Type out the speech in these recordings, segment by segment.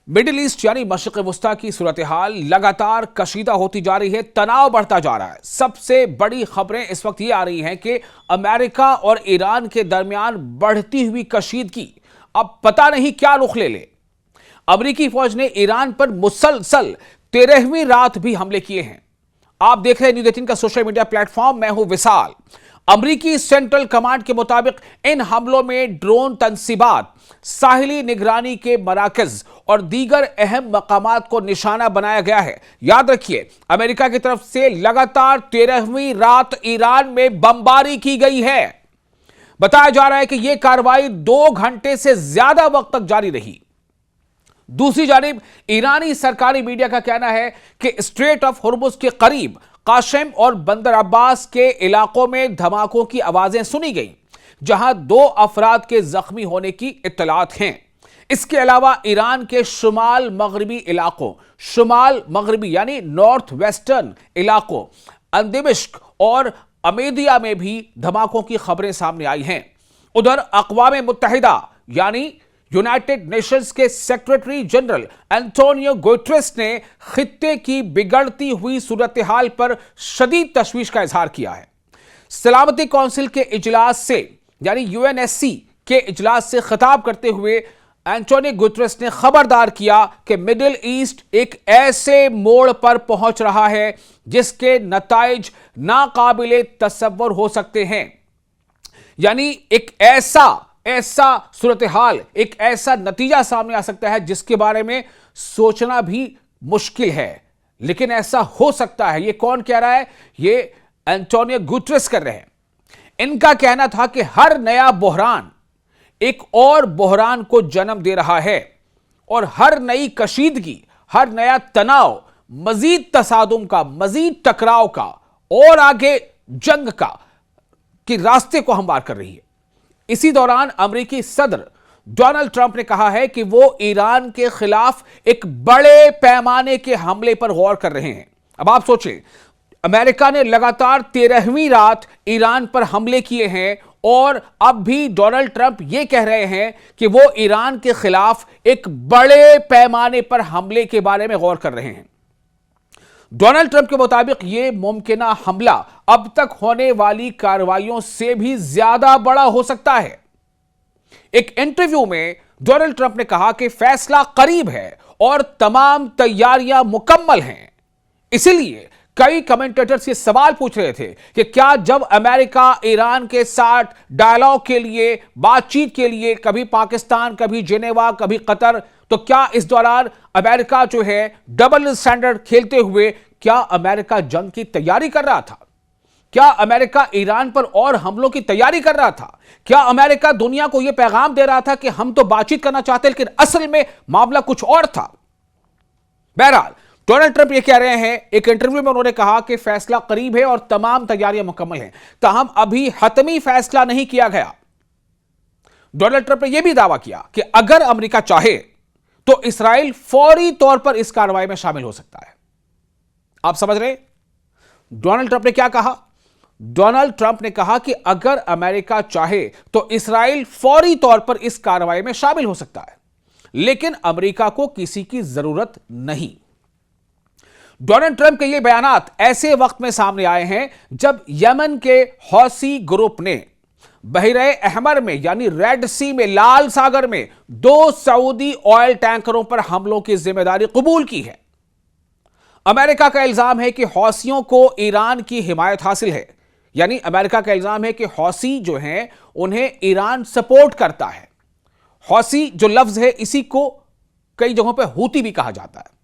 Middle east यानी मशरिक़ वस्ता की सूरत हाल लगातार कशीदा होती जा रही है, तनाव बढ़ता जा रहा है। सबसे बड़ी खबरें इस वक्त ये आ रही हैं कि अमेरिका और ईरान के दरमियान बढ़ती हुई कशीदगी अब पता नहीं क्या रुख ले ले। अमेरिकी फौज ने ईरान पर मुसलसल 13वीं रात भी हमले किए हैं। आप देख रहे हैं न्यूज़ 18 का सोशल मीडिया प्लेटफॉर्म। मैं हूं विशाल। अमेरिकी सेंट्रल कमांड के मुताबिक इन हमलों में ड्रोन तंसीबात, साहिली निगरानी के मराकज और दीगर अहम मकामात को निशाना बनाया गया है। याद रखिए, अमेरिका की तरफ से लगातार 13वीं रात ईरान में बमबारी की गई है। बताया जा रहा है कि यह कार्रवाई 2 घंटे से ज्यादा वक्त तक जारी रही। दूसरी जानिब ईरानी सरकारी मीडिया का कहना है कि स्ट्रेट ऑफ हुर्मुज के करीब काशिम और बंदर अब्बास के इलाकों में धमाकों की आवाजें सुनी गई, जहां 2 अफराद के जख्मी होने की इत्तलात हैं। इसके अलावा ईरान के शुमाल मगरबी इलाकों, शुमाल मगरबी यानी नॉर्थ वेस्टर्न इलाकों अंदिमिश्क और अमेदिया में भी धमाकों की खबरें सामने आई हैं। उधर अक़वाम मुत्तहिदा यानी यूनाइटेड नेशंस के सेक्रेटरी जनरल एंटोनियो गुटेरेस ने खित्ते की बिगड़ती हुई सूरत हाल पर शदीद तशवीश का इजहार किया है। सलामती काउंसिल के इजलास से यानी यूएनएससी के इजलास से खिताब करते हुए एंटोनियो गुटेरेस ने खबरदार किया कि मिडिल ईस्ट एक ऐसे मोड़ पर पहुंच रहा है जिसके नताइज नाकाबिले तसव्वुर हो सकते हैं। यानी एक ऐसा सूरत हाल, एक ऐसा नतीजा सामने आ सकता है जिसके बारे में सोचना भी मुश्किल है, लेकिन ऐसा हो सकता है। ये कौन कह रहा है? ये एंटोनियो गुटेरेस कर रहे हैं। इनका कहना था कि हर नया बहरान एक और बहरान को जन्म दे रहा है और हर नई कशीदगी, हर नया तनाव मजीद तसादुम का, मजीद टकराव का और आगे जंग का कि रास्ते को हमवार कर रही है। इसी दौरान अमेरिकी सदर डोनाल्ड ट्रंप ने कहा है कि वो ईरान के खिलाफ एक बड़े पैमाने के हमले पर गौर कर रहे हैं। अब आप सोचें, अमेरिका ने लगातार 13वीं रात ईरान पर हमले किए हैं और अब भी डोनाल्ड ट्रंप ये कह रहे हैं कि वो ईरान के खिलाफ एक बड़े पैमाने पर हमले के बारे में गौर कर रहे हैं। डोनाल्ड ट्रंप के मुताबिक यह मुमकिना हमला अब तक होने वाली कार्रवाइयों से भी ज्यादा बड़ा हो सकता है। एक इंटरव्यू में डोनाल्ड ट्रंप ने कहा कि फैसला करीब है और तमाम तैयारियां मुकम्मल हैं। इसीलिए कई कमेंटेटर्स ये सवाल पूछ रहे थे कि क्या जब अमेरिका ईरान के साथ डायलॉग के लिए, बातचीत के लिए कभी पाकिस्तान, कभी जिनेवा, कभी कतर, तो क्या इस दौरान अमेरिका जो है डबल स्टैंडर्ड खेलते हुए क्या अमेरिका जंग की तैयारी कर रहा था? क्या अमेरिका ईरान पर और हमलों की तैयारी कर रहा था? क्या अमेरिका दुनिया को यह पैगाम दे रहा था कि हम तो बातचीत करना चाहते, लेकिन असल में मामला कुछ और था? बहरहाल डोनाल्ड ट्रंप ये कह रहे हैं, एक इंटरव्यू में उन्होंने कहा कि फैसला करीब है और तमाम तैयारियां मुकम्मल हैं, ताहम अभी हतमी फैसला नहीं किया गया। डोनाल्ड ट्रंप ने यह भी दावा किया कि अगर अमेरिका चाहे तो इसराइल फौरी तौर पर इस कार्रवाई में शामिल हो सकता है। आप समझ रहे हैं डोनाल्ड ट्रंप ने क्या कहा? डोनाल्ड ट्रंप ने कहा कि अगर अमेरिका चाहे तो इसराइल फौरी तौर पर इस कार्रवाई में शामिल हो सकता है, लेकिन अमेरिका को किसी की जरूरत नहीं। डोनाल्ड ट्रंप के ये बयानात ऐसे वक्त में सामने आए हैं जब यमन के हौसी ग्रुप ने बहरे अहमर में यानी रेड सी में, लाल सागर में 2 सऊदी ऑयल टैंकरों पर हमलों की जिम्मेदारी कबूल की है। अमेरिका का इल्जाम है कि हौसियों को ईरान की हिमायत हासिल है। यानी अमेरिका का इल्जाम है कि हौसी जो हैं उन्हें ईरान सपोर्ट करता है। हौसी जो लफ्ज है, इसी को कई जगहों पर हूती भी कहा जाता है।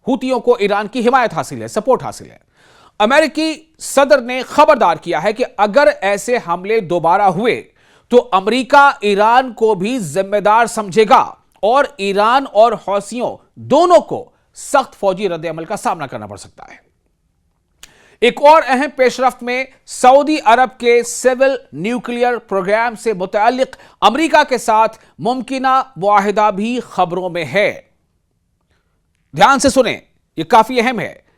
हूतियों को ईरान की हिमायत हासिल है, सपोर्ट हासिल है। अमेरिकी सदर ने खबरदार किया है कि अगर ऐसे हमले दोबारा हुए तो अमेरिका ईरान को भी जिम्मेदार समझेगा और ईरान और हौसियों दोनों को सख्त फौजी रद्द-ए-अमल का सामना करना पड़ सकता है। एक और अहम पेशरफ्त में सऊदी अरब के सिविल न्यूक्लियर प्रोग्राम से मुताल्लिक अमेरिका के साथ मुमकिना मुआहिदा भी खबरों में है। ध्यान से सुने, यह काफी अहम है।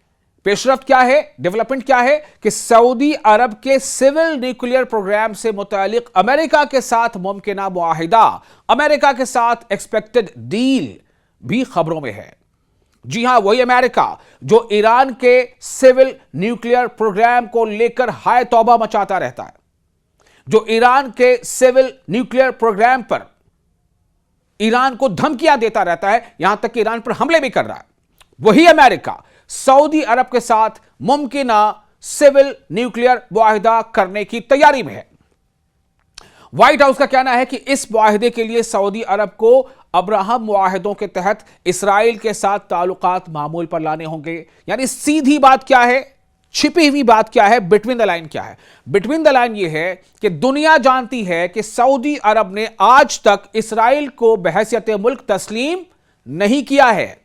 पेशरफ्त क्या है, डेवलपमेंट क्या है कि सऊदी अरब के सिविल न्यूक्लियर प्रोग्राम से मुतालिक अमेरिका के साथ मुमकिना मुआहिदा, अमेरिका के साथ एक्सपेक्टेड डील भी खबरों में है। जी हां, वही अमेरिका जो ईरान के सिविल न्यूक्लियर प्रोग्राम को लेकर हाय तौबा मचाता रहता है, जो ईरान के सिविल न्यूक्लियर प्रोग्राम पर ईरान को धमकियां देता रहता है, यहां तक कि ईरान पर हमले भी कर रहा है, वही अमेरिका सऊदी अरब के साथ मुमकिन सिविल न्यूक्लियर मुआहिदा करने की तैयारी में है। व्हाइट हाउस का कहना है कि इस मुआहिदे के लिए सऊदी अरब को अब्राहम मुआहिदों के तहत इसराइल के साथ ताल्लुकात मामूल पर लाने होंगे। यानी सीधी बात क्या है, छिपी हुई बात क्या है, बिटवीन द लाइन क्या है? बिटवीन द लाइन यह है कि दुनिया जानती है कि सऊदी अरब ने आज तक इसराइल को बहैसियत मुल्क तस्लीम नहीं किया है।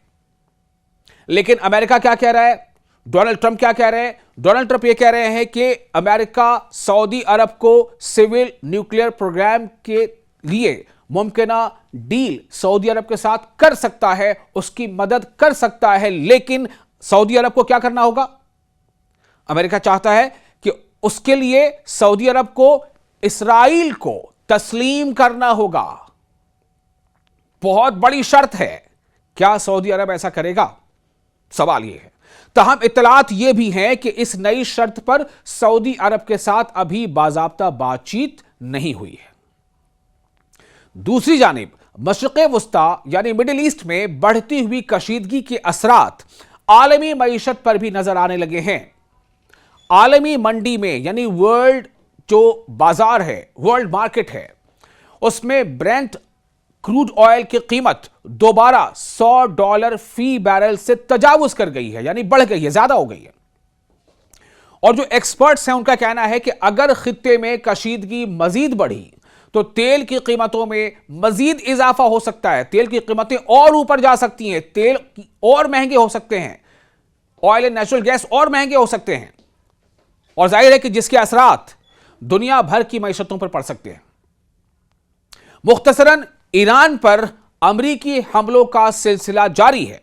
लेकिन अमेरिका क्या कह रहा है, डोनाल्ड ट्रंप क्या कह रहे हैं? डोनाल्ड ट्रंप ये कह रहे हैं कि अमेरिका सऊदी अरब को सिविल न्यूक्लियर प्रोग्राम के लिए मुमकिन डील सऊदी अरब के साथ कर सकता है, उसकी मदद कर सकता है, लेकिन सऊदी अरब को क्या करना होगा? अमेरिका चाहता है कि उसके लिए सऊदी अरब को इसराइल को तस्लीम करना होगा। बहुत बड़ी शर्त है। क्या सऊदी अरब ऐसा करेगा? सवाल यह है। तहम इत्तलात यह भी है कि इस नई शर्त पर सऊदी अरब के साथ अभी बाज़ाब्ता बातचीत नहीं हुई है। दूसरी जानिब मशरिक़ वुस्ता यानी मिडिल ईस्ट में बढ़ती हुई कशीदगी के असरात आलमी मईशत पर भी नजर आने लगे हैं। आलमी मंडी में यानी वर्ल्ड जो बाजार है, वर्ल्ड मार्केट है, उसमें ब्रेंट क्रूड ऑयल की कीमत दोबारा $100 फी बैरल से तजावुज कर गई है, यानी बढ़ गई है, ज्यादा हो गई है। और जो एक्सपर्ट्स हैं उनका कहना है कि अगर खित्ते में कशीदगी मजीद बढ़ी तो तेल की कीमतों में मजीद इजाफा हो सकता है, तेल की कीमतें और ऊपर जा सकती हैं, तेल और महंगे हो सकते हैं, ऑयल एंड नेचुरल गैस और महंगे हो सकते हैं, और जाहिर है कि जिसके असरात दुनिया भर की मईशतों पर पड़ सकते हैं। मुख्तसरन ईरान पर अमरीकी हमलों का सिलसिला जारी है।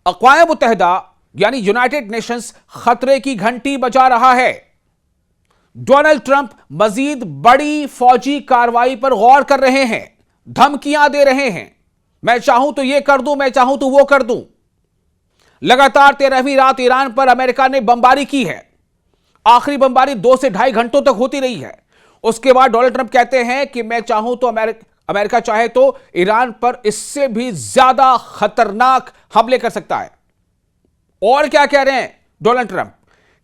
अक़वाम मुत्तहिदा यानी यूनाइटेड नेशंस खतरे की घंटी बजा रहा है। डोनाल्ड ट्रंप मजीद बड़ी फौजी कार्रवाई पर गौर कर रहे हैं, धमकियां दे रहे हैं, मैं चाहूं तो यह कर दूं, मैं चाहूं तो वो कर दूं। लगातार 13वीं रात ईरान पर अमेरिका ने बमबारी की है। आखिरी बमबारी 2 से 2.5 घंटों तक होती रही है। उसके बाद डोनाल्ड ट्रंप कहते हैं कि मैं चाहूं तो अमेरिका चाहे तो ईरान पर इससे भी ज्यादा खतरनाक हमले कर सकता है। और क्या कह रहे हैं डोनाल्ड ट्रंप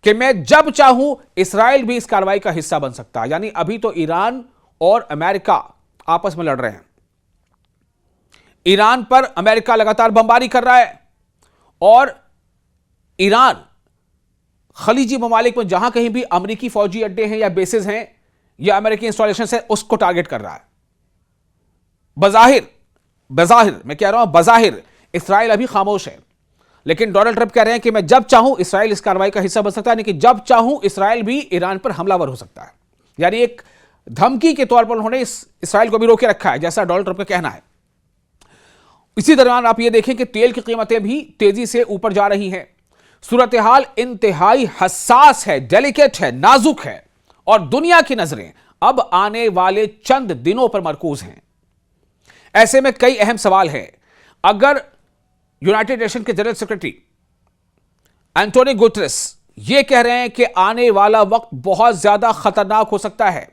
कि मैं जब चाहूं इसराइल भी इस कार्रवाई का हिस्सा बन सकता है। यानी अभी तो ईरान और अमेरिका आपस में लड़ रहे हैं। ईरान पर अमेरिका लगातार बमबारी कर रहा है और ईरान खलीजी ममालिक में जहां कहीं भी अमेरिकी फौजी अड्डे हैं या बेसेस हैं या अमेरिकी इंस्टॉलेशन है, उसको टारगेट कर रहा है। बज़ाहिर मैं कह रहा हूं, बज़ाहिर इसराइल अभी खामोश है, लेकिन डोनाल्ड ट्रंप कह रहे हैं कि मैं जब चाहूं इसराइल इस कार्रवाई का हिस्सा बन सकता है, यानी कि जब चाहूं इसराइल भी ईरान पर हमलावर हो सकता है। यानी एक धमकी के तौर पर उन्होंने इसराइल को भी रोके रखा है, जैसा डोनाल्ड ट्रंप का कहना है। इसी दौरान आप यह देखें कि तेल की कीमतें भी तेजी से ऊपर जा रही हैं। सूरत हाल इंतहाई हसास है, डेलिकेट है, नाजुक है, और दुनिया की नजरें अब आने वाले चंद दिनों पर मरकूज हैं। ऐसे में कई अहम सवाल हैं। अगर यूनाइटेड नेशन के जनरल सेक्रेटरी एंटोनियो गुटेरेस यह कह रहे हैं कि आने वाला वक्त बहुत ज्यादा खतरनाक हो सकता है,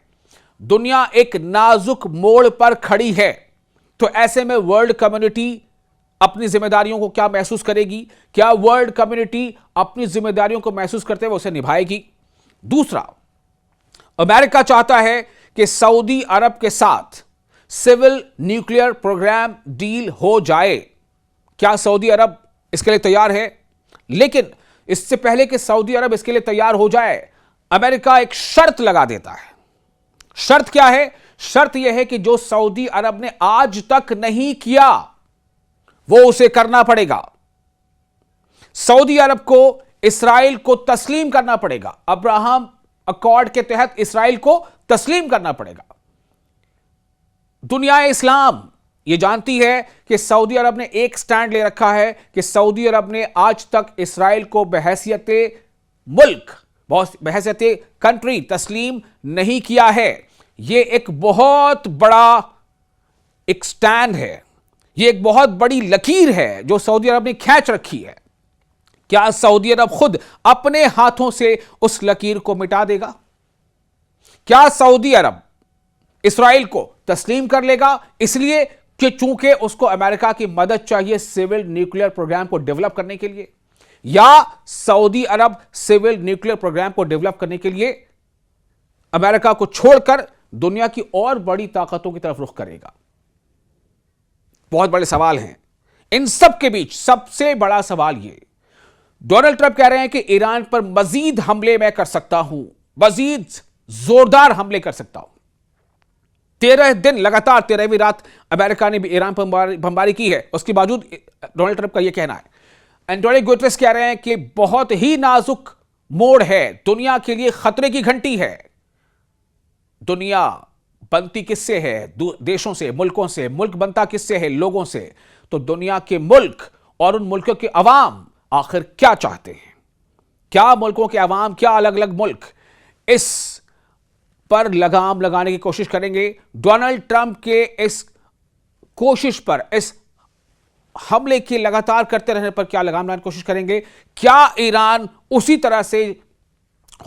दुनिया एक नाजुक मोड़ पर खड़ी है, तो ऐसे में वर्ल्ड कम्युनिटी अपनी जिम्मेदारियों को क्या महसूस करेगी? क्या वर्ल्ड कम्युनिटी अपनी जिम्मेदारियों को महसूस करते हुए उसे निभाएगी? दूसरा, अमेरिका चाहता है कि सऊदी अरब के साथ सिविल न्यूक्लियर प्रोग्राम डील हो जाए। क्या सऊदी अरब इसके लिए तैयार है? लेकिन इससे पहले कि सऊदी अरब इसके लिए तैयार हो जाए, अमेरिका एक शर्त लगा देता है। शर्त क्या है? शर्त यह है कि जो सऊदी अरब ने आज तक नहीं किया वो उसे करना पड़ेगा। सऊदी अरब को इसराइल को तस्लीम करना पड़ेगा, अब्राहम अकॉर्ड के तहत इसराइल को तस्लीम करना पड़ेगा। दुनिया इस्लाम यह जानती है कि सऊदी अरब ने एक स्टैंड ले रखा है कि सऊदी अरब ने आज तक इसराइल को बहैसियत मुल्क, बहैसियत कंट्री तस्लीम नहीं किया है। यह एक बहुत बड़ा एक स्टैंड है, यह एक बहुत बड़ी लकीर है जो सऊदी अरब ने खींच रखी है। क्या सऊदी अरब खुद अपने हाथों से उस लकीर को मिटा देगा? क्या सऊदी अरब इस्राइल को तस्लीम कर लेगा, इसलिए कि चूंकि उसको अमेरिका की मदद चाहिए सिविल न्यूक्लियर प्रोग्राम को डेवलप करने के लिए, या सऊदी अरब सिविल न्यूक्लियर प्रोग्राम को डेवलप करने के लिए अमेरिका को छोड़कर दुनिया की और बड़ी ताकतों की तरफ रुख करेगा? बहुत बड़े सवाल हैं। इन सब के बीच सबसे बड़ा सवाल यह, डोनाल्ड ट्रंप कह रहे हैं कि ईरान पर मजीद हमले मैं कर सकता हूं, मजीद जोरदार हमले कर सकता हूं। 13 दिन लगातार 13वीं रात अमेरिका ने भी ईरान पर बमबारी की है, उसके बावजूद डोनाल्ड ट्रंप का यह कहना है। एंटोनियो गुटेरेस कह रहे हैं कि बहुत ही नाजुक मोड़ है, दुनिया के लिए खतरे की घंटी है। दुनिया बनती किससे है? देशों से, मुल्कों से। मुल्क बनता किससे है? लोगों से। तो दुनिया के मुल्क और उन मुल्कों के अवाम आखिर क्या चाहते हैं? क्या मुल्कों के अवाम, क्या अलग अलग मुल्क इस पर लगाम लगाने की कोशिश करेंगे? डोनाल्ड ट्रंप के इस कोशिश पर, इस हमले के लगातार करते रहने पर क्या लगाम लगाने की कोशिश करेंगे? क्या ईरान उसी तरह से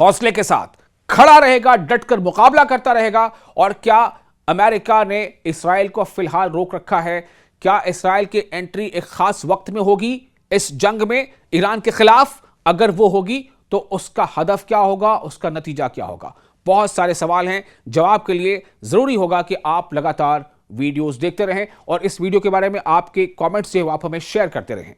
हौसले के साथ खड़ा रहेगा, डटकर मुकाबला करता रहेगा? और क्या अमेरिका ने इस्राइल को फिलहाल रोक रखा है? क्या इस्राइल की एंट्री एक खास वक्त में होगी इस जंग में ईरान के खिलाफ? अगर वो होगी तो उसका हदफ क्या होगा, उसका नतीजा क्या होगा? बहुत सारे सवाल हैं। जवाब के लिए जरूरी होगा कि आप लगातार वीडियोस देखते रहें और इस वीडियो के बारे में आपके कमेंट्स जो आप हमें शेयर करते रहें।